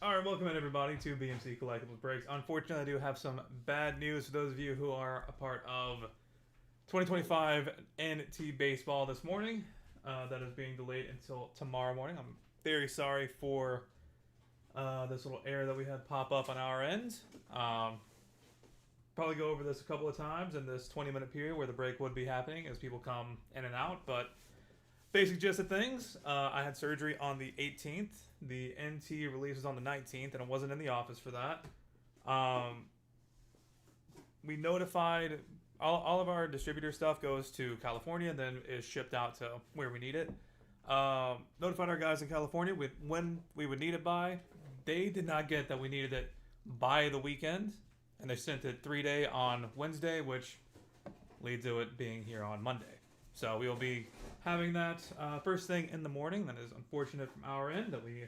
Alright, welcome in everybody to BMC Collectibles Breaks. Unfortunately, I do have some bad news for those of you who are a part of 2025 NT Baseball this morning. That is being delayed until tomorrow morning. I'm very sorry for this little error that we had pop up on our end. Probably go over this a couple of times in this 20-minute period where the break would be happening as people come in and out, but basic gist of things. I had surgery on the 18th. The NT releases on the 19th, and I wasn't in the office for that. We notified all of our distributor stuff goes to California, and then is shipped out to where we need it. Notified our guys in California with when we would need it by. They did not get that we needed it by the weekend, and they sent it 3-day on Wednesday, which leads to it being here on Monday. So we will be having that first thing in the morning. That is unfortunate from our end that we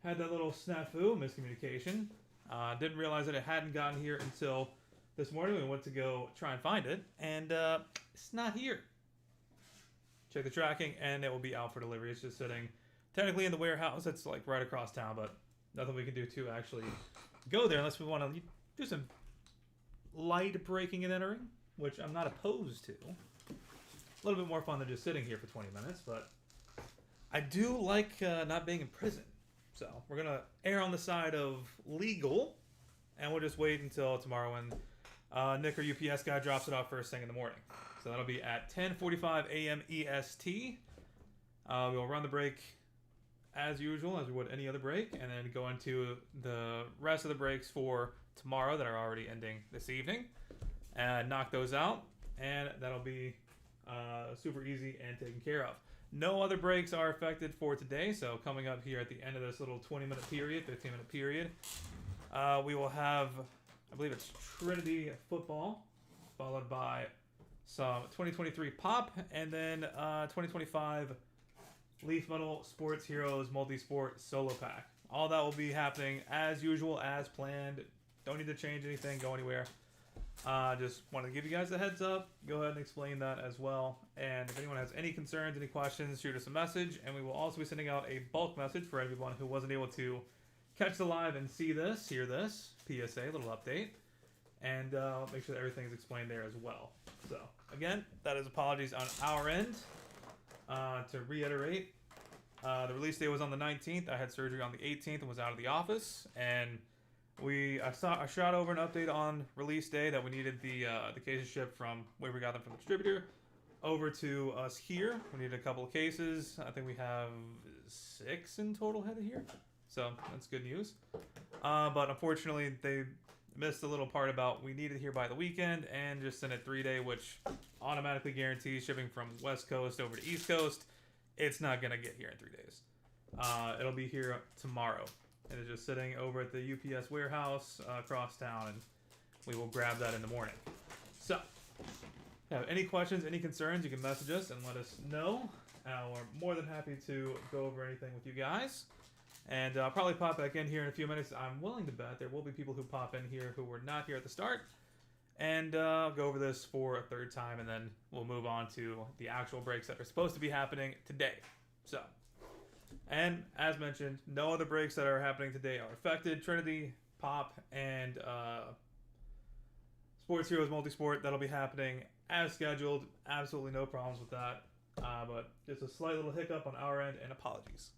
had that little snafu, miscommunication. Didn't realize that it hadn't gotten here until this morning. We went to go try and find it, and it's not here. Check the tracking, and it will be out for delivery. It's just sitting technically in the warehouse. It's like right across town, but nothing we can do to actually go there unless we want to do some light breaking and entering, which I'm not opposed to. A little bit more fun than just sitting here for 20 minutes, but I do like not being in prison. So we're going to err on the side of legal, and we'll just wait until tomorrow when Nick, our UPS guy, drops it off first thing in the morning. So that'll be at 10:45 a.m. EST. We'll run the break as usual, as we would any other break, and then go into the rest of the breaks for tomorrow that are already ending this evening, and knock those out, and that'll be super easy and taken care of. No other breaks are affected for today, so coming up here at the end of this little 20-minute period, 15-minute period, we will have, I believe it's Trinity football, followed by some 2023 pop, and then 2025 Leaf Metal Sports Heroes Multi-Sport Solo Pack. All that will be happening as usual, as planned. Don't need to change anything, go anywhere. Just wanted to give you guys a heads up. Go ahead and explain that as well. And if anyone has any concerns, any questions, shoot us a message. And we will also be sending out a bulk message for everyone who wasn't able to catch the live and see this, hear this. PSA, little update. And make sure that everything is explained there as well. So, again, that is apologies on our end. To reiterate, the release day was on the 19th. I had surgery on the 18th and was out of the office. And I shot over an update on release day that we needed the cases shipped from where we got them from the distributor over to us here. We needed a couple of cases. I think we have 6 in total headed here, so that's good news. But unfortunately, they missed a little part about we need it here by the weekend and just sent it 3-day, which automatically guarantees shipping from West Coast over to East Coast. It's not gonna get here in 3 days. It'll be here tomorrow. And it's just sitting over at the UPS warehouse across town, and we will grab that in the morning. So, if you have any questions, any concerns, you can message us and let us know. We're more than happy to go over anything with you guys. And I'll probably pop back in here in a few minutes. I'm willing to bet there will be people who pop in here who were not here at the start. And go over this for a third time, and then we'll move on to the actual breaks that are supposed to be happening today. So, and as mentioned, no other breaks that are happening today are affected. Trinity, Pop, and Sports Heroes Multisport, that'll be happening as scheduled. Absolutely no problems with that. But just a slight little hiccup on our end, and apologies.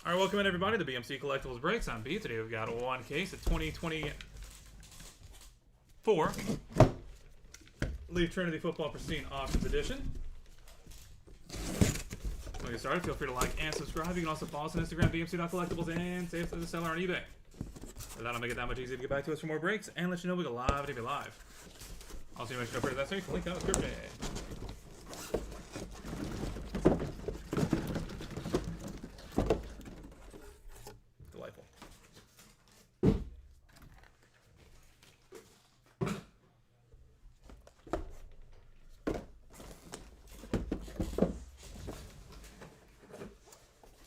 All right, welcome in everybody to BMC Collectibles Breaks. I'm B. Today we've got one case of 2024 Leaf Trinity Football Pristine Auctions Edition. When we get started, feel free to like and subscribe. You can also follow us on Instagram, bmc.collectibles, and save us as a seller on eBay. That'll make it that much easier to get back to us for more breaks and let you know we go live to be live. Also, you might go further that search, link out the description. Delightful.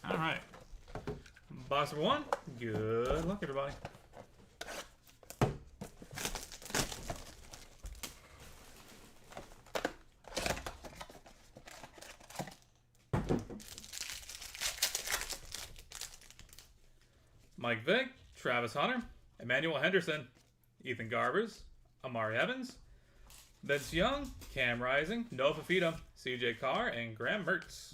All right. Box number one. Good luck, everybody. Mike Vick, Travis Hunter, Emmanuel Henderson, Ethan Garbers, Amari Evans, Vince Young, Cam Rising, Noah Fafita, CJ Carr, and Graham Mertz.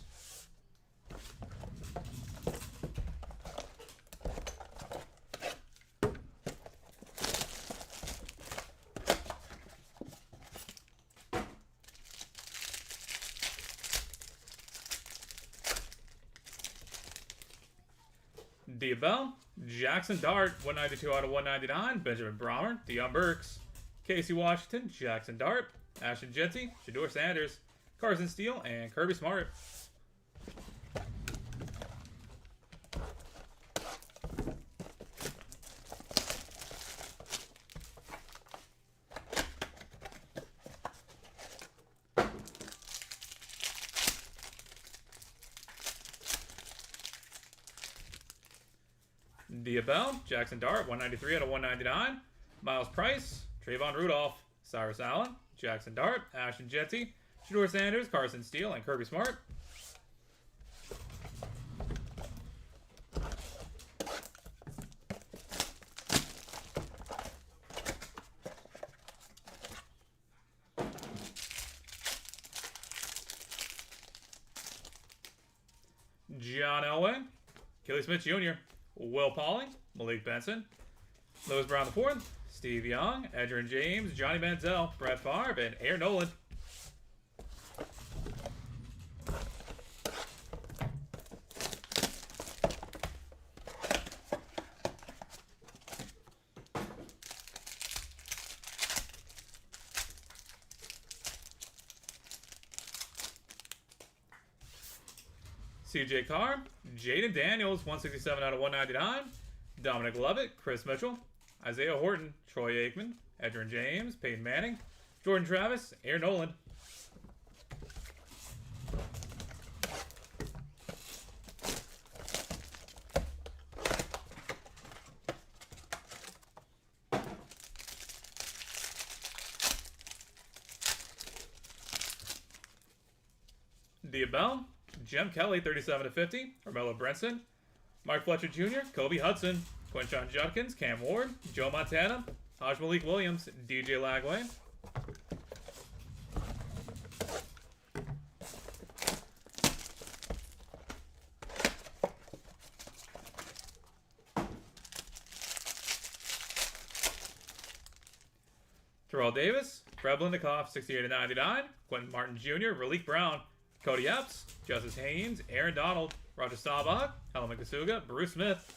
Diabell, Jackson Dart, 192 out of 199. Benjamin Brommer, Deion Burks, Casey Washington, Jackson Dart, Ashton Jetty, Shador Sanders, Carson Steele, and Kirby Smart. Diabell, Jackson Dart, 193 out of 199. Miles Price, Trayvon Rudolph, Cyrus Allen, Jackson Dart, Ashton Jetty, Shador Sanders, Carson Steele, and Kirby Smart. John Elway, Kelly Smith Jr., Will Pauling, Malik Benson, Lewis Brown IV, Steve Young, Edgerrin James, Johnny Manziel, Brett Favre, and Aaron Nolan. CJ Carr, Jaden Daniels, 167 out of 199. Dominic Lovett, Chris Mitchell, Isaiah Horton, Troy Aikman, Edgerrin James, Peyton Manning, Jordan Travis, Aaron Nolan. Diabell, Jem Kelly, 37 to 50. Romello Brenson, Mark Fletcher Jr., Kobe Hudson, Quinshon Judkins, Cam Ward, Joe Montana, Haj Malik Williams, DJ Lagway. Terrell Davis, Fred Blindekoff, 68 to 99. Quentin Martin Jr., Raleek Brown, Cody Epps, Justice Haynes, Aaron Donald, Roger Staubach, Helen McAsuga, Bruce Smith.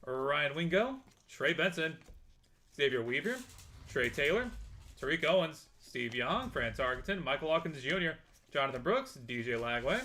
Ryan Wingo, Trey Benson, Xavier Weaver, Trey Taylor, Tariq Owens, Steve Young, Fran Tarkenton, Michael Hawkins Jr., Jonathan Brooks, DJ Lagway.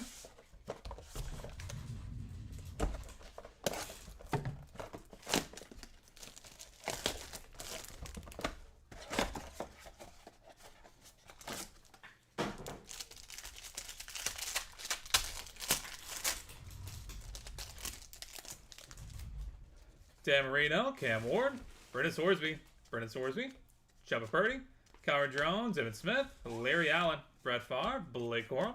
Dan Marino, Cam Ward, Brendan Sorsby, Chuba Purdy, Kyron Jones, Evan Smith, Larry Allen, Brett Favre, Blake Corum.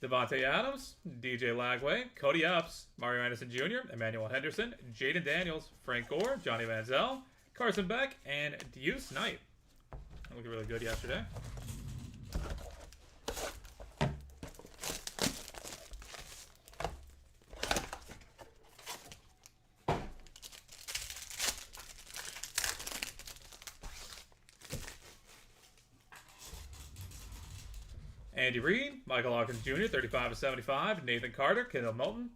Devontae Adams, DJ Lagway, Cody Epps, Mario Anderson Jr., Emmanuel Henderson, Jaden Daniels, Frank Gore, Johnny Manziel, Carson Beck, and Deuce Knight. That looked really good yesterday. Andy Reid, Michael Hawkins Jr., 35/75. Nathan Carter, Kendall Moulton,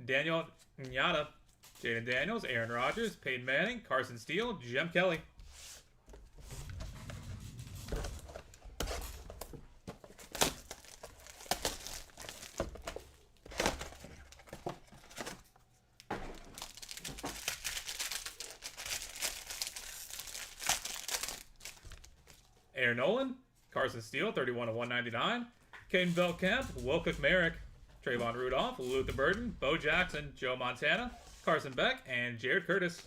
Daniel Nyata, Jaden Daniels, Aaron Rodgers, Peyton Manning, Carson Steele, Jem Kelly. Aaron Nolan, Carson Steele, 31/199. Caden Belkamp, Wilcock Merrick, Trayvon Rudolph, Luther Burden, Bo Jackson, Joe Montana, Carson Beck, and Jared Curtis.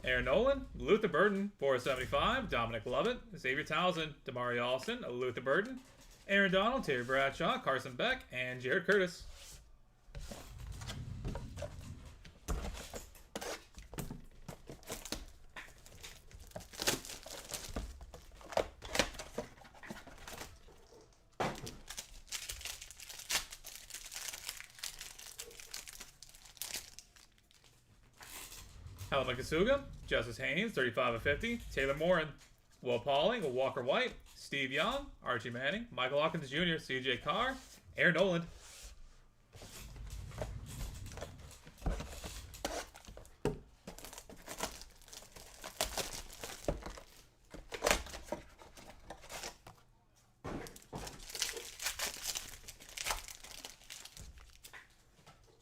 Aaron Nolan, Luther Burden, 4/75. Dominic Lovett, Xavier Townsend, Damari Alston, Luther Burden, Aaron Donald, Terry Bradshaw, Carson Beck, and Jared Curtis. Helen Kasuga, Justice Haynes, 35/50. Taylor Morin, Will Pauling, Walker White, Steve Young, Archie Manning, Michael Hawkins Jr., CJ Carr, Aaron Noland.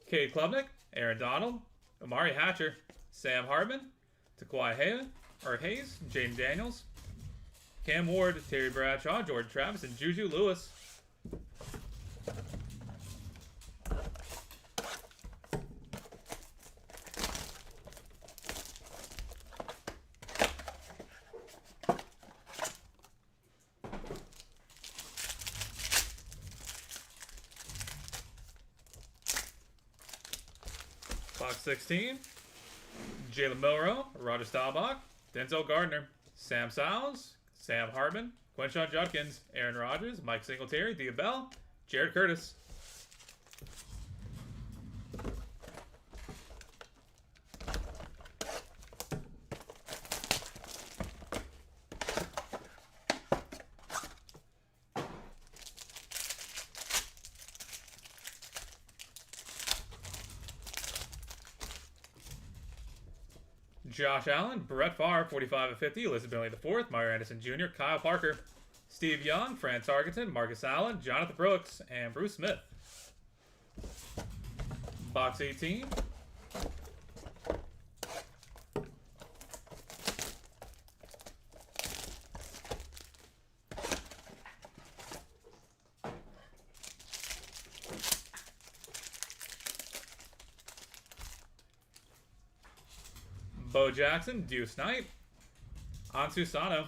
Cade Klubnik, Aaron Donald, Amari Hatcher, Sam Hartman, Taquai Hayes, Jaden Daniels, Cam Ward, Terry Bradshaw, Jordan Travis, and Juju Lewis. Box 16. Jalen Milroe, Roger Staubach, Denzel Gardner, Sam Sowles, Sam Hartman, Quinshon Judkins, Aaron Rodgers, Mike Singletary, Dia Bell, Jared Curtis. Josh Allen, Brett Favre, 45/50, Elizabeth Bentley IV, Mario Anderson Jr., Kyle Parker, Steve Young, France Tarkenton, Marcus Allen, Jonathan Brooks, and Bruce Smith. Box 18. Bo Jackson, Deuce Knight, Ansu Sano,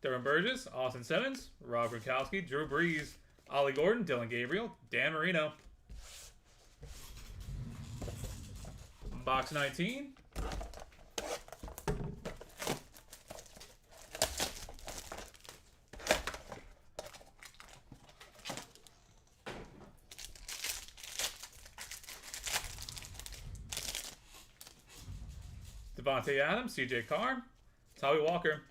Durham Burgess, Austin Simmons, Rob Gronkowski, Drew Brees, Ollie Gordon, Dylan Gabriel, Dan Marino. Box 19. Devontae Adams, CJ Carr, Tommy Walker,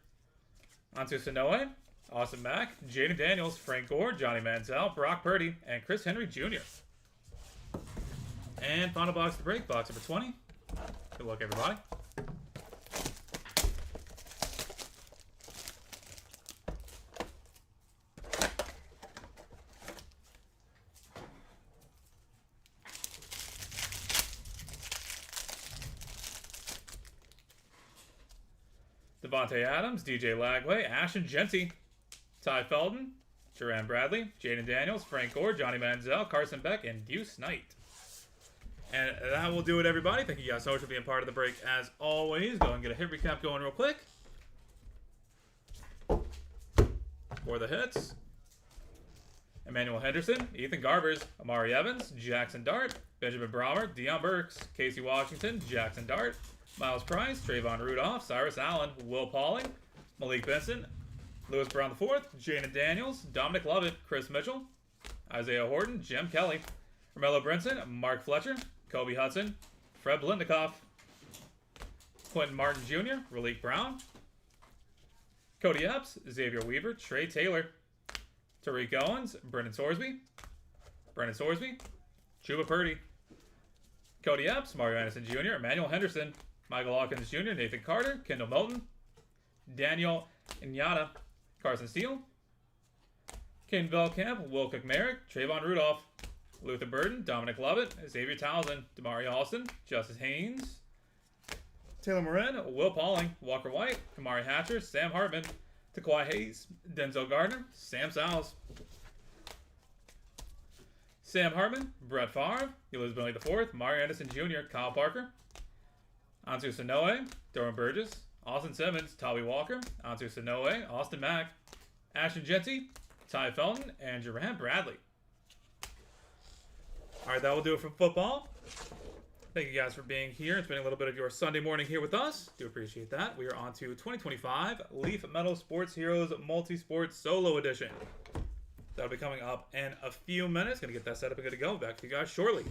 Antu Sanoe, Austin Mack, Jaden Daniels, Frank Gore, Johnny Manziel, Brock Purdy, and Chris Henry Jr. And final box to break, box number 20. Good luck, everybody. Devontae Adams, DJ Lagway, Ashton Genty, Ty Felton, Duran Bradley, Jaden Daniels, Frank Gore, Johnny Manziel, Carson Beck, and Deuce Knight. And that will do it, everybody. Thank you guys so much for being part of the break, as always. Go and get a hit recap going real quick. For the hits, Emmanuel Henderson, Ethan Garbers, Amari Evans, Jackson Dart, Benjamin Brommer, Deion Burks, Casey Washington, Jackson Dart, Miles Price, Trayvon Rudolph, Cyrus Allen, Will Pauling, Malik Benson, Lewis Brown IV, Jaden Daniels, Dominic Lovett, Chris Mitchell, Isaiah Horton, Jim Kelly, Romello Brinson, Mark Fletcher, Kobe Hudson, Fred Blindikoff, Quentin Martin Jr., Raleek Brown, Cody Epps, Xavier Weaver, Trey Taylor, Tariq Owens, Brendan Sorsby, Chuba Purdy, Cody Epps, Mario Anderson Jr., Emmanuel Henderson, Michael Hawkins Jr., Nathan Carter, Kendall Milton, Daniel Inyata, Carson Steele, Ken Velkamp, Will Cook-Merrick, Trayvon Rudolph, Luther Burden, Dominic Lovett, Xavier Townsend, Damari Austin, Justice Haynes, Taylor Morin, Will Pauling, Walker White, Kamari Hatcher, Sam Hartman, Taquai Hayes, Denzel Gardner, Sam Sowles, Sam Hartman, Brett Favre, Elizabeth IV, Mario Anderson Jr., Kyle Parker, Ansu Sonoe, Durham Burgess, Austin Simmons, Tolby Walker, Ansu Sonoe, Austin Mack, Ashton Genty, Ty Felton, and Duran Bradley. Alright, that will do it for football. Thank you guys for being here and spending a little bit of your Sunday morning here with us. Do appreciate that. We are on to 2025 Leaf Metal Sports Heroes Multi-Sport Solo Edition. That'll be coming up in a few minutes. Gonna get that set up and good to go. Back to you guys shortly.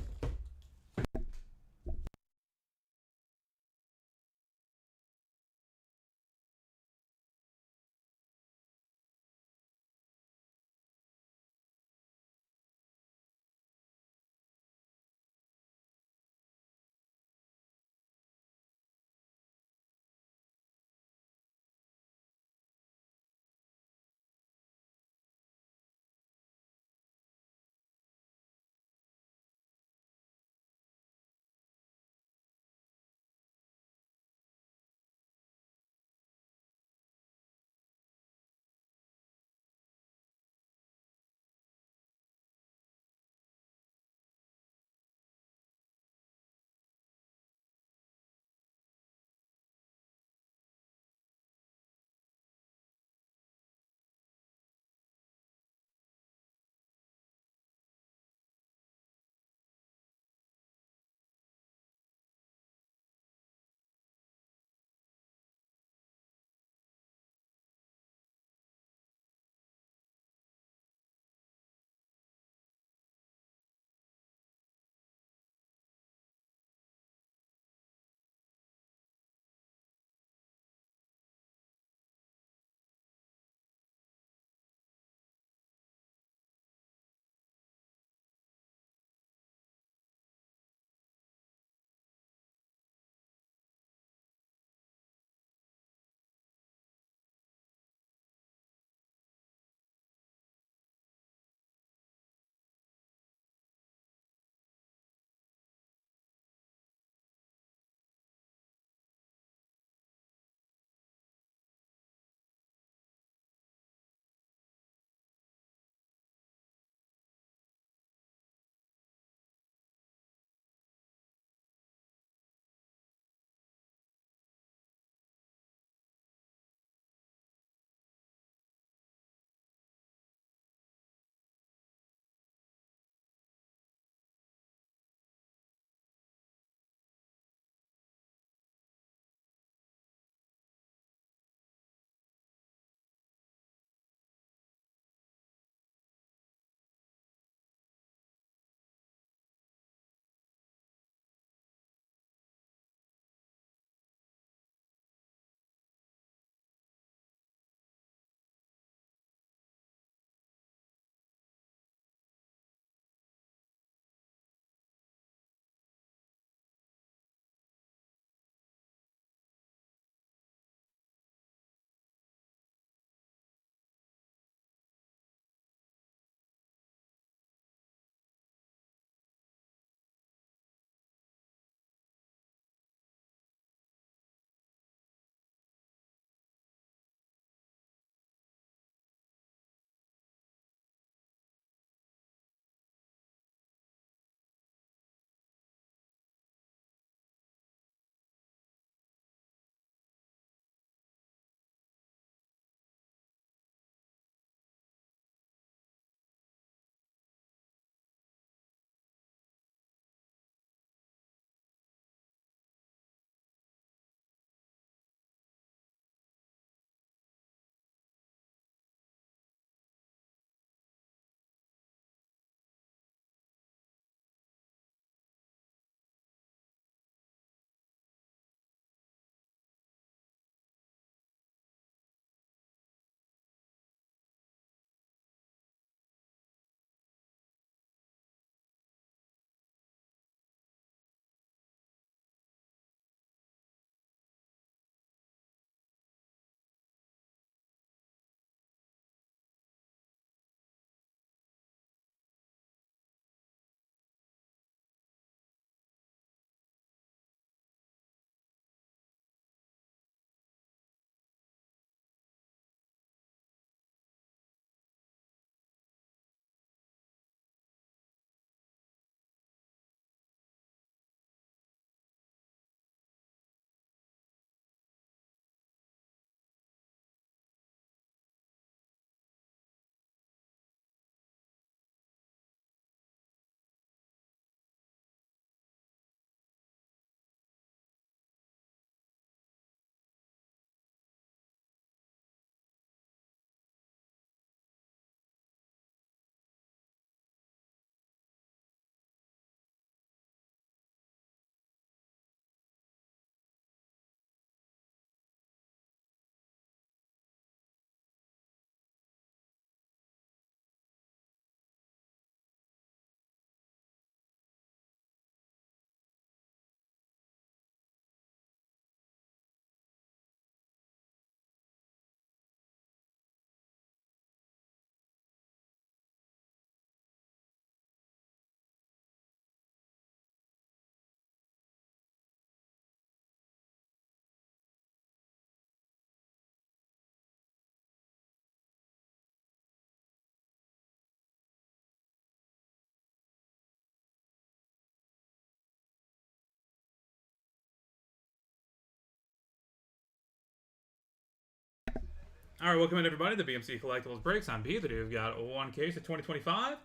All right, welcome in everybody to the BMC Collectibles Breaks. I'm B. Today we've got one case of 2025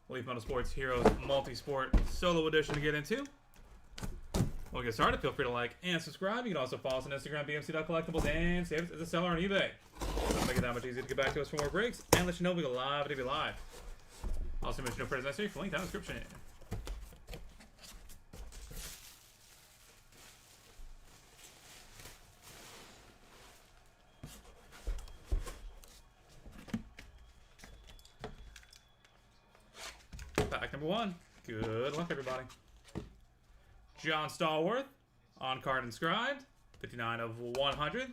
Leaf Metal Sports Heroes Multi-Sport Solo Edition to get into. We'll get started. Feel free to like and subscribe. You can also follow us on Instagram, bmc.collectibles, and save us as a seller on eBay. It'll make it that much easier to get back to us for more breaks and let you know we go live at TV Live. Also mention no prints necessary for link down in the description. Pack number 1. Good luck, everybody. John Stallworth, on card inscribed, 59 of 100.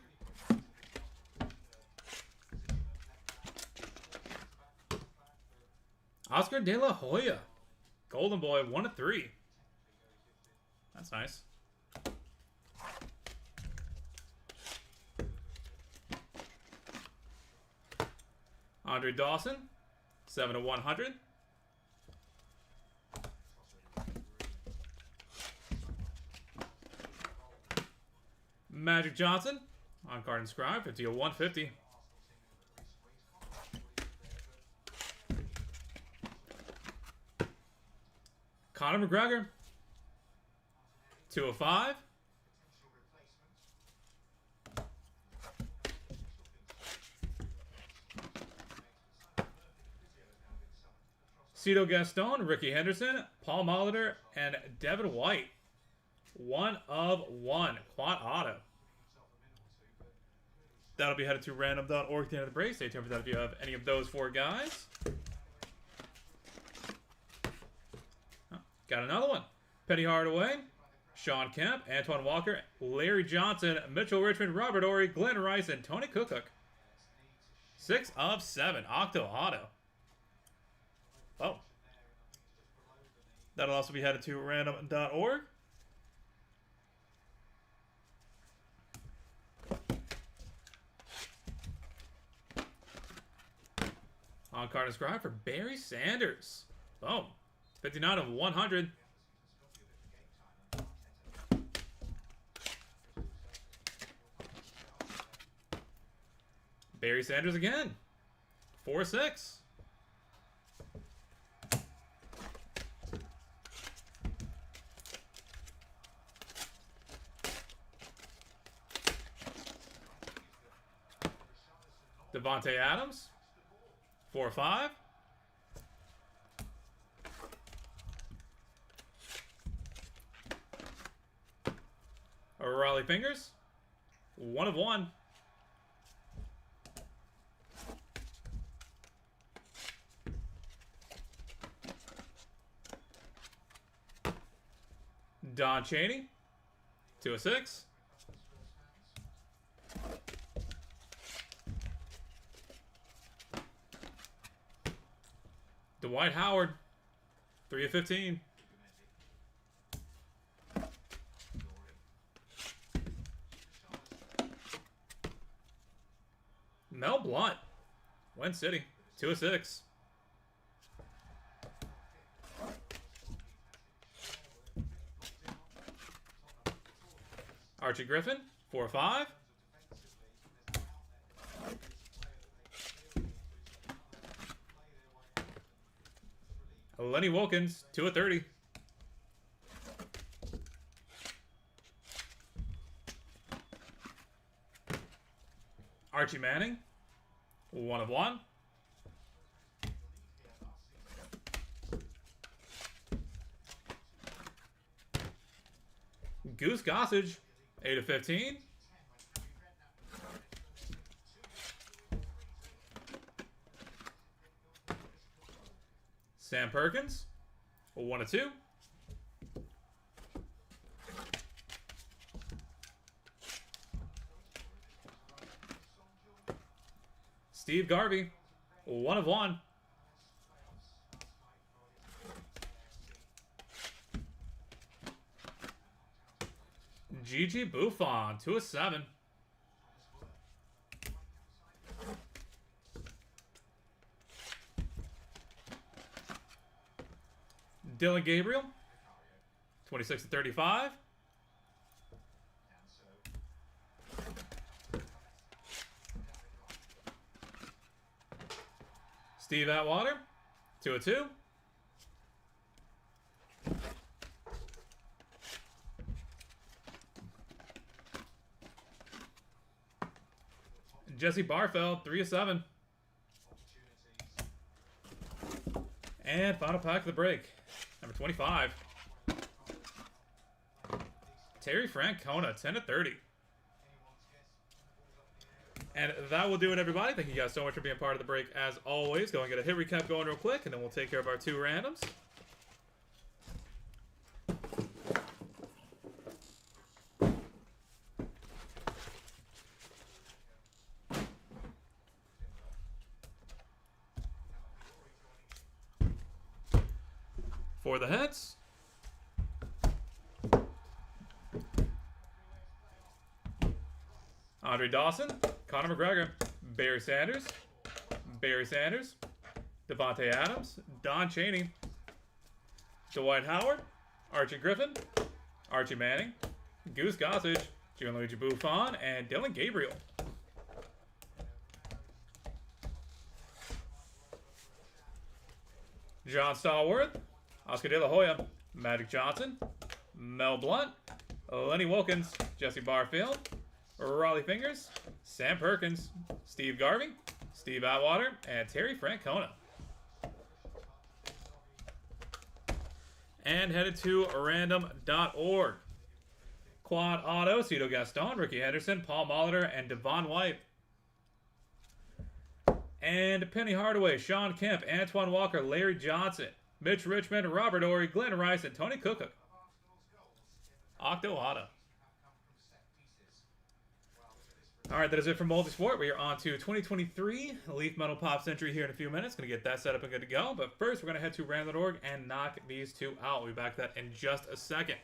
Oscar De La Hoya, Golden Boy, 1 of 3. That's nice. Andre Dawson, 7 of 100. Magic Johnson, on card inscribed, 50 of 150. Conor McGregor, 2 of 5. Cito Gaston, Ricky Henderson, Paul Molitor, and Devin White. 1 of 1. Quad auto. That'll be headed to random.org at the end of the break. Stay tuned for that if you have any of those 4 guys. Oh, got another one. Penny Hardaway, Sean Kemp, Antoine Walker, Larry Johnson, Mitchell Richmond, Robert Ory, Glenn Rice, and Tony Kukoc. 6 of 7. Octo auto. Oh. That'll also be headed to random.org. On card inscribed for Barry Sanders. Boom. 59 of 100. Barry Sanders again. 4-6. Devontae Adams. 4-5. Raleigh Fingers. 1 of 1. Don Chaney. 2 of 6. Dwight Howard, 3 of 15. Mel Blount, Win City, 2 of 6. Archie Griffin, 4 of 5. Lenny Wilkins, 2 of 30. Archie Manning, 1 of 1. Goose Gossage, 8 of 15. Sam Perkins, 1 of 2. Steve Garvey, 1 of 1. Gigi Buffon, 2 of 7. Dylan Gabriel, 26 to 35. Steve Atwater, 2/2. Jesse Barfeld, 3/7. And final pack of the break, number 25. Terry Francona, 10/30. And that will do it, everybody. Thank you guys so much for being part of the break, as always. Go and get a hit recap going real quick, and then we'll take care of our 2 randoms. For the heads, Andre Dawson, Conor McGregor, Barry Sanders, Devontae Adams, Don Chaney, Dwight Howard, Archie Griffin, Archie Manning, Goose Gossage, Gianluigi Buffon, and Dylan Gabriel. John Stallworth, Oscar De La Hoya, Magic Johnson, Mel Blunt, Lenny Wilkins, Jesse Barfield, Raleigh Fingers, Sam Perkins, Steve Garvey, Steve Atwater, and Terry Francona. And headed to random.org. Quad Auto, Cito Gaston, Ricky Henderson, Paul Molitor, and Devon White. And Penny Hardaway, Sean Kemp, Antoine Walker, Larry Johnson, Mitch Richmond, Robert Ory, Glenn Rice, and Tony Cook. Octo Auto. Alright, that is it for Multisport. We are on to 2023 Leaf Metal Pop Century here in a few minutes. Going to get that set up and good to go. But first, we're going to head to random.org and knock these 2 out. We'll be back to that in just a second.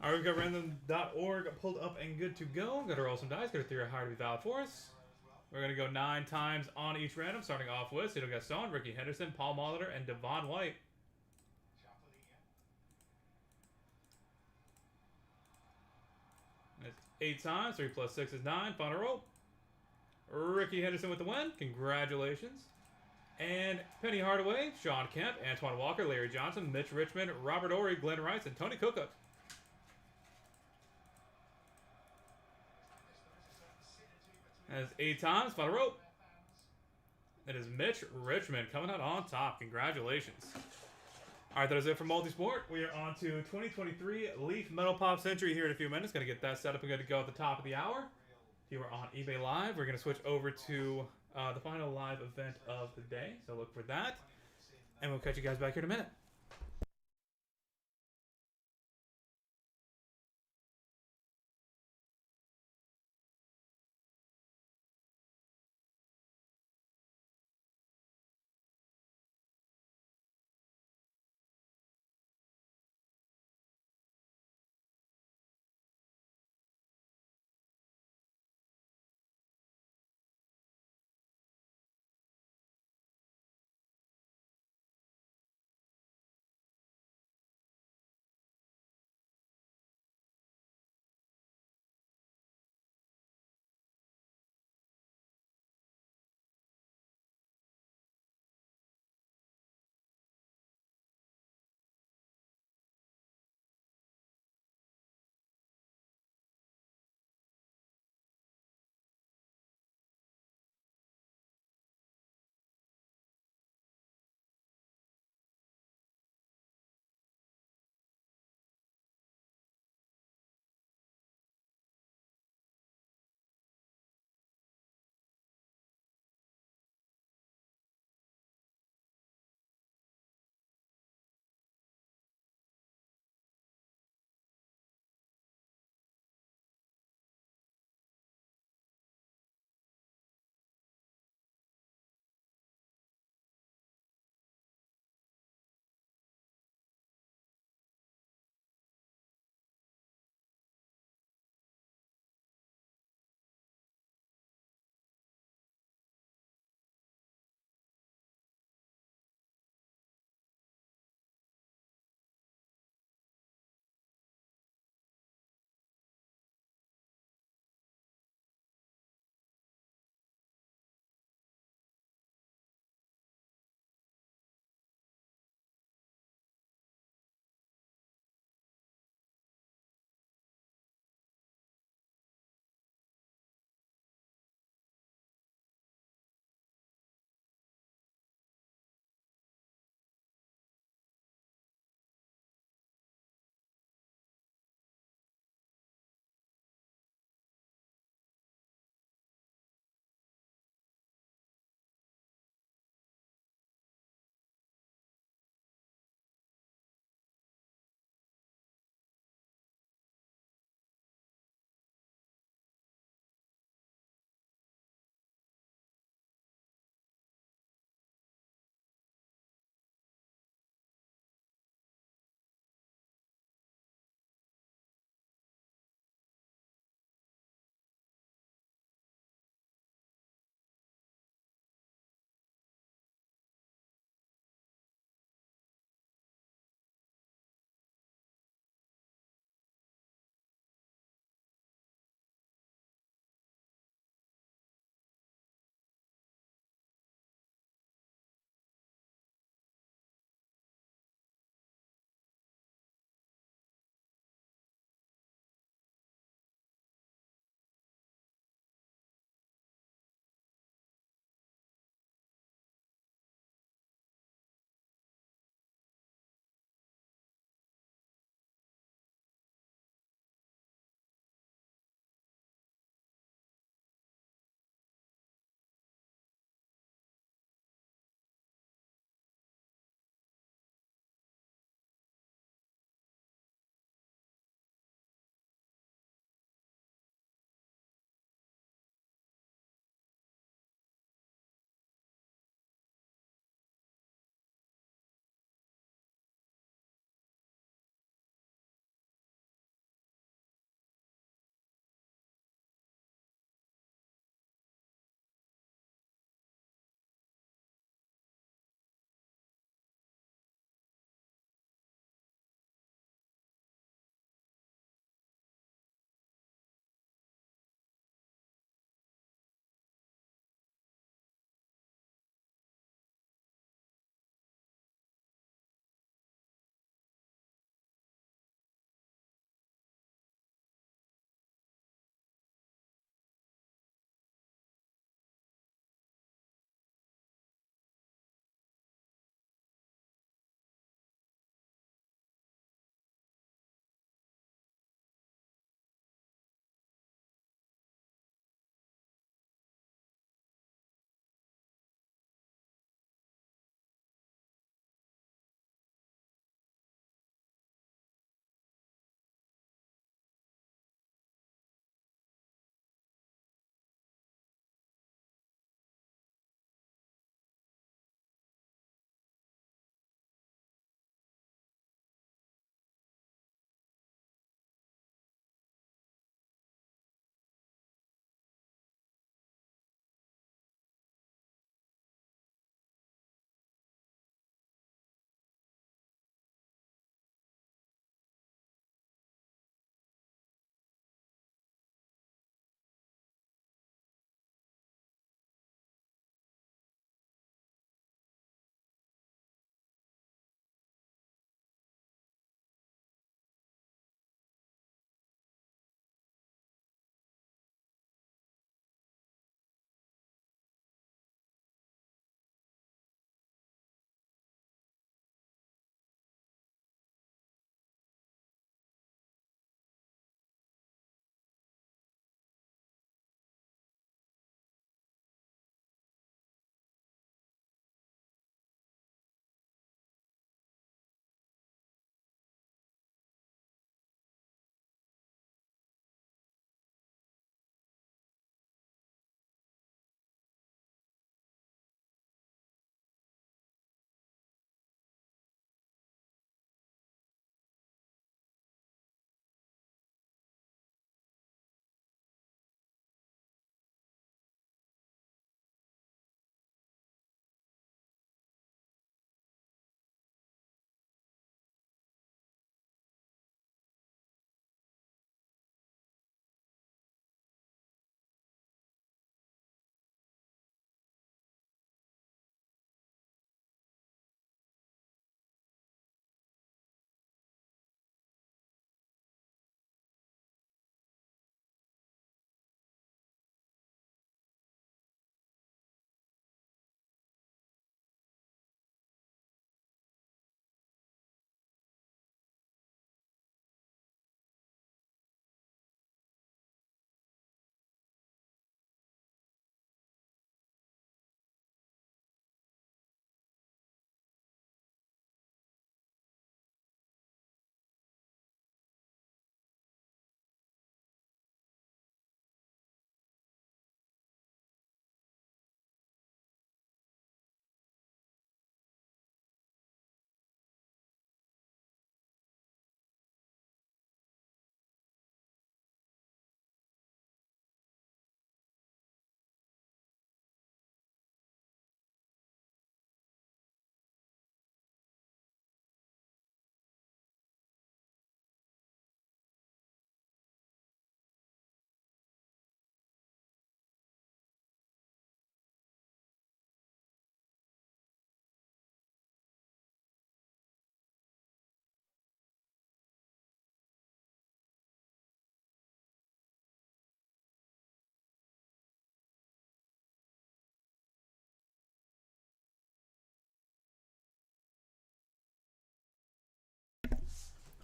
Alright, we've got random.org pulled up and good to go. Got to roll some dice. Got to figure out how to be valid for us. We're going to go 9 times on each random, starting off with Cito Gaston, Ricky Henderson, Paul Molitor, and Devon White. That's 8 times. 3 plus 6 is 9. Final roll. Ricky Henderson with the win. Congratulations. And Penny Hardaway, Sean Kemp, Antoine Walker, Larry Johnson, Mitch Richmond, Robert Ory, Glenn Rice, and Tony Cook. That's 8 times. Final rope. It is Mitch Richmond coming out on top. Congratulations. All right, that is it for Multisport. We are on to 2023 Leaf Metal Pop Century here in a few minutes. Going to get that set up and good to go at the top of the hour. If you are on eBay Live, we're going to switch over to the final live event of the day. So look for that. And we'll catch you guys back here in a minute.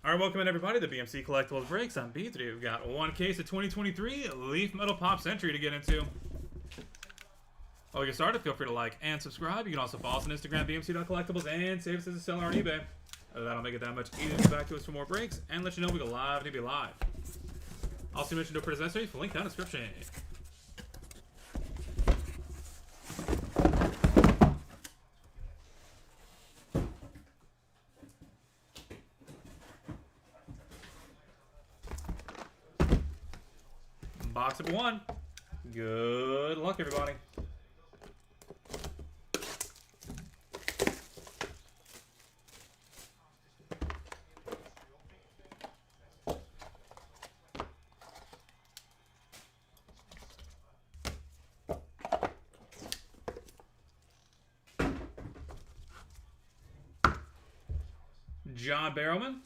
All right, welcome in everybody to BMC Collectibles Breaks. I'm B3. We've got one case of 2023 Leaf Metal Pop Century to get into. While we get started, feel free to like and subscribe. You can also follow us on Instagram, bmc.collectibles, and save us as a seller on eBay. That'll make it that much easier to get back to us for more breaks and let you know we go live and be live. Also mentioned to put accessory for link down in the description. Box number one. Good luck, everybody. John Barrowman,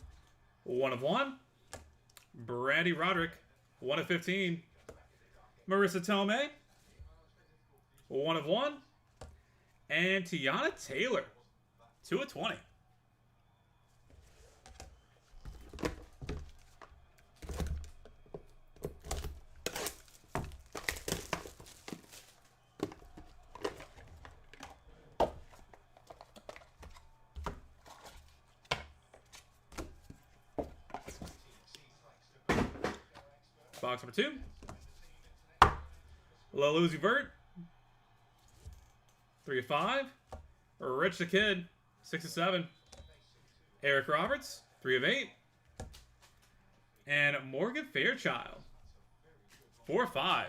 1 of 1. Brandy Roderick, 1 of 15. Marissa Tomei, 1 of 1. And Tiana Taylor, 2 of 20. Box number 2. Lil Vert, 3 of 5. Rich the Kid, 6 of 7. Eric Roberts, 3 of 8. And Morgan Fairchild, 4 of 5.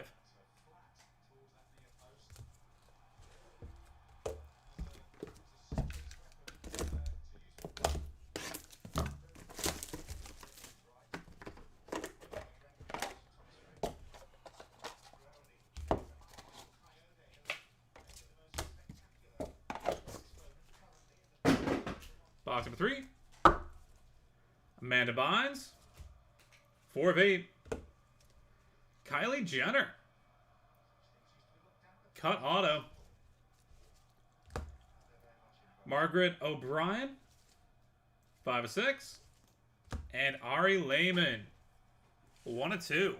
Box number 3. Amanda Bynes, 4 of 8. Kylie Jenner, cut auto. Margaret O'Brien, 5 of 6. And Ari Lehman, 1 of 2.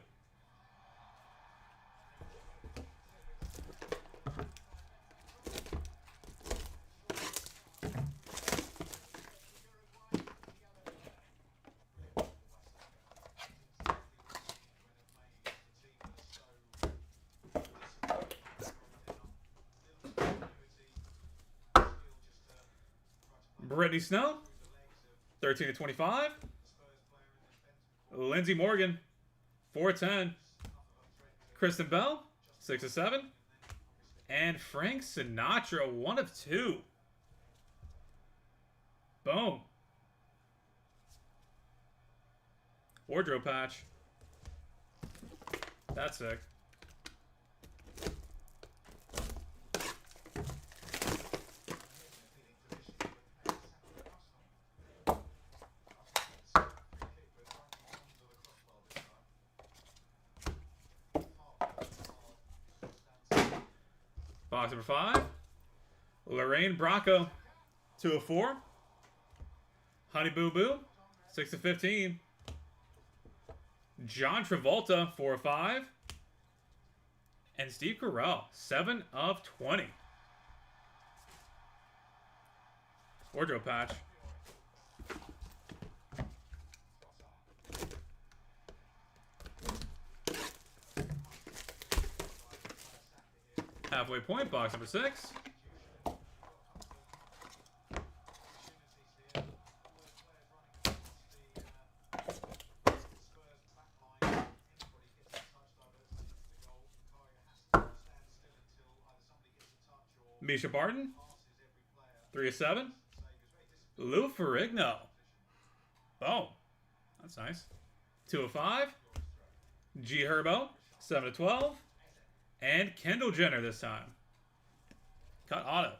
Brittany Snow, 13 of 25. Lindsey Morgan, 4 of 10. Kristen Bell, 6 of 7. And Frank Sinatra, 1 of 2. Boom. Wardrobe patch. That's sick. Box number 5. Lorraine Bracco, 2 of 4. Honey Boo Boo, 6 of 15. John Travolta, 4 of 5. And Steve Carell, 7 of 20. Wardrobe patch. Halfway point, box number 6. Misha Barton, 3 of 7. Lou Ferrigno. Boom. That's nice. 2 of 5. G Herbo, 7 of 12. And Kendall Jenner this time. Cut auto.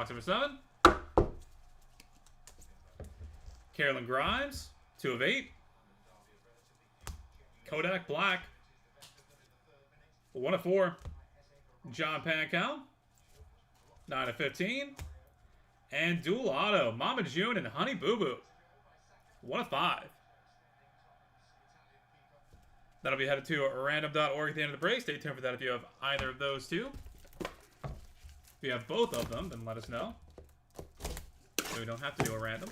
Box number 7. Carolyn Grimes, 2 of 8. Kodak Black, 1 of 4. John Pankow, 9 of 15. And dual auto, Mama June and Honey Boo Boo, 1 of 5. That'll be headed to random.org at the end of the break. Stay tuned for that if you have either of those two. If you have both of them, then let us know. So we don't have to do a random.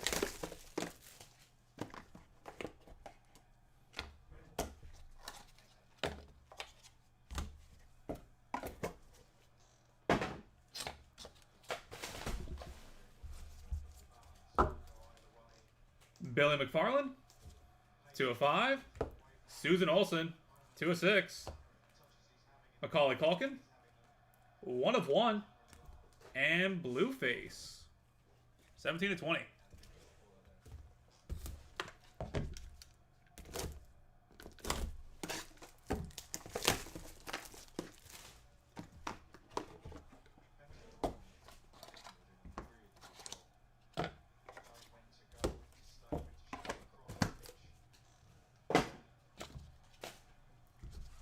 Billy McFarland, 2 of 5. Susan Olsen, 2 of 6. Macaulay Culkin, 1 of 1. And Blueface, 17 of 20.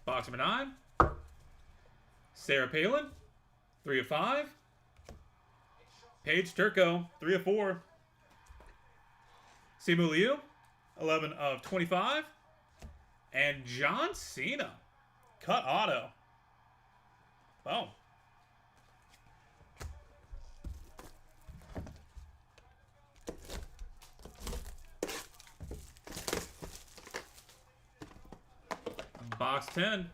Box number 9. Sarah Palin, 3 of 5. Paige Turco, 3 of 4. Simu Liu, 11 of 25. And John Cena, cut auto. Oh. Box 10.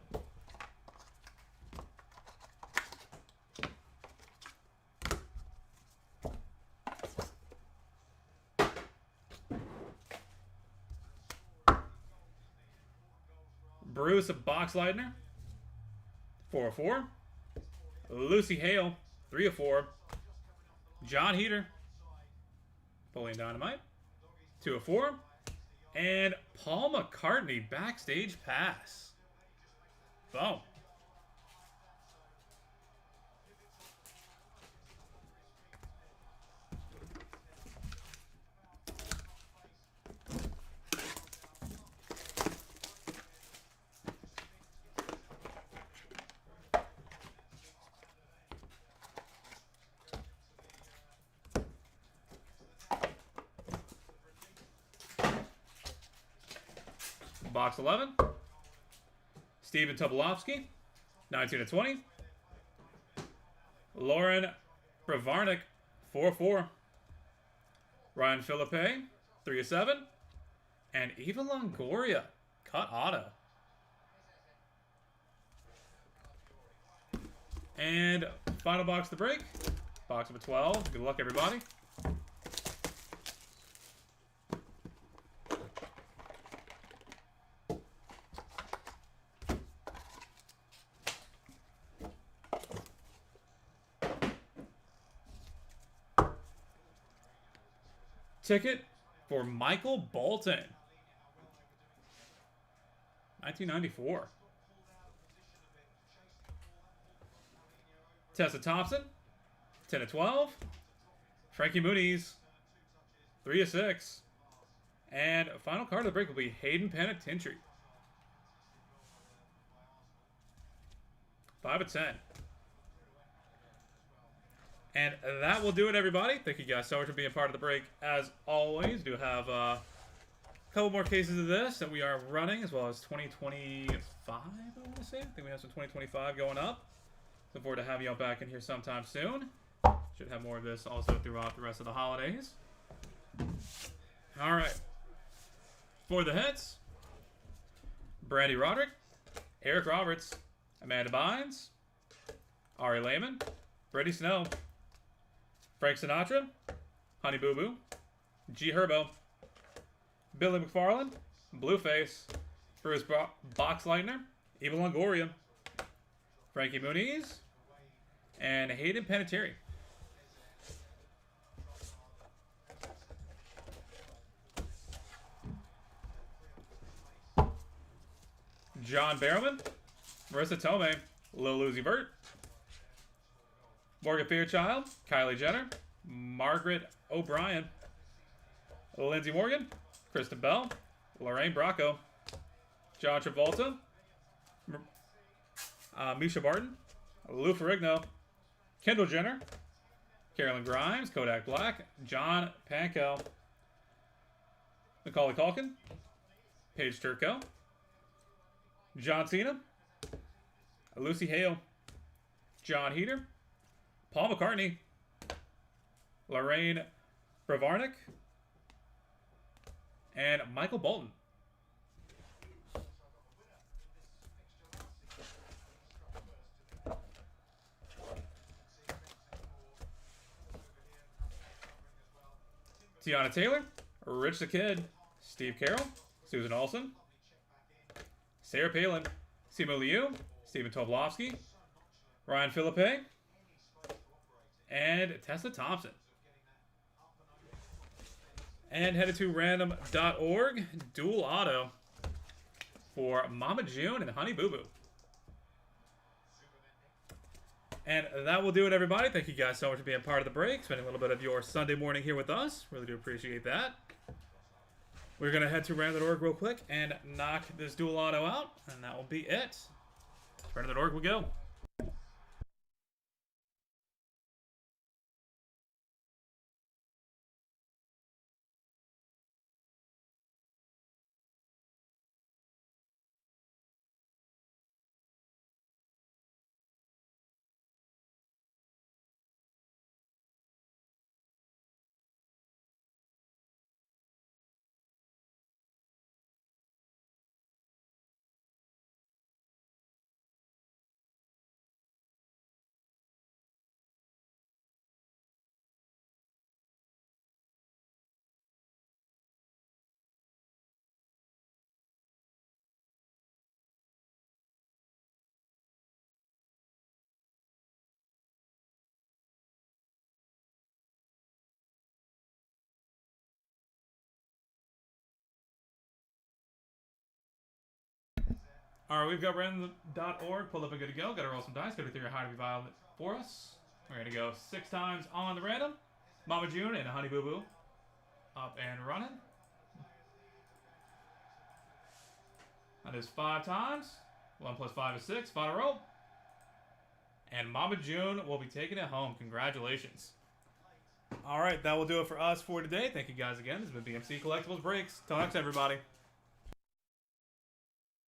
Bruce Boxleitner, 4 of 4. Lucy Hale, 3 of 4. John Heater, Napoleon Dynamite, 2 of 4. And Paul McCartney, backstage pass. Boom. Box 11. Steven Tobolowsky, 19 of 20. Lauren Bravarnik, 4 of 4. Ryan Philippe, 3 of 7. And Eva Longoria, cut auto. And final box of the break. Box number 12. Good luck, everybody. Ticket for Michael Bolton, 1994. Tessa Thompson, 10 of 12. Frankie Muniz, 3 of 6. And final card of the break will be Hayden Panettiere, 5 of 10. And that will do it, everybody. Thank you guys so much for being part of the break. As always, do have a couple more cases of this that we are running, as well as 2025, I want to say. I think we have some 2025 going up. Looking forward to having y'all back in here sometime soon. Should have more of this also throughout the rest of the holidays. All right. For the hits, Brandy Roderick, Eric Roberts, Amanda Bynes, Ari Lehman, Brittany Snow, Frank Sinatra, Honey Boo Boo, G Herbo, Billy McFarland, Blueface, Bruce Boxleitner, Eva Longoria, Frankie Muniz, and Hayden Panettiere. John Barrowman, Marissa Tomei, Lil Uzi Vert, Morgan Fairchild, Kylie Jenner, Margaret O'Brien, Lindsey Morgan, Kristen Bell, Lorraine Bracco, John Travolta, Misha Barton, Lou Ferrigno, Kendall Jenner, Carolyn Grimes, Kodak Black, John Pankow, Macaulay Culkin, Paige Turco, John Cena, Lucy Hale, John Heater, Paul McCartney, Lorraine Bravarnik, and Michael Bolton. Tiana Taylor, Rich the Kid, Steve Carroll, Susan Olsen, Sarah Palin, Simo Liu, Stephen Tobolowsky, Ryan Philippe, and Tessa Thompson. And headed to random.org, dual auto for Mama June and Honey Boo Boo. And that will do it, everybody. Thank you guys so much for being part of the break, spending a little bit of your Sunday morning here with us. Really do appreciate that. We're going to head to random.org real quick and knock this dual auto out, and that will be it. Random.org we go. All right, we've got random.org pulled up and good to go. Got to roll some dice. Got to figure out how to be violent for us. We're going to go 6 times on the random. Mama June and Honey Boo Boo up and running. That is 5 times. 1 plus 5 is 6. Final roll. And Mama June will be taking it home. Congratulations. All right, that will do it for us for today. Thank you guys again. This has been BMC Collectibles Breaks. Till next, everybody.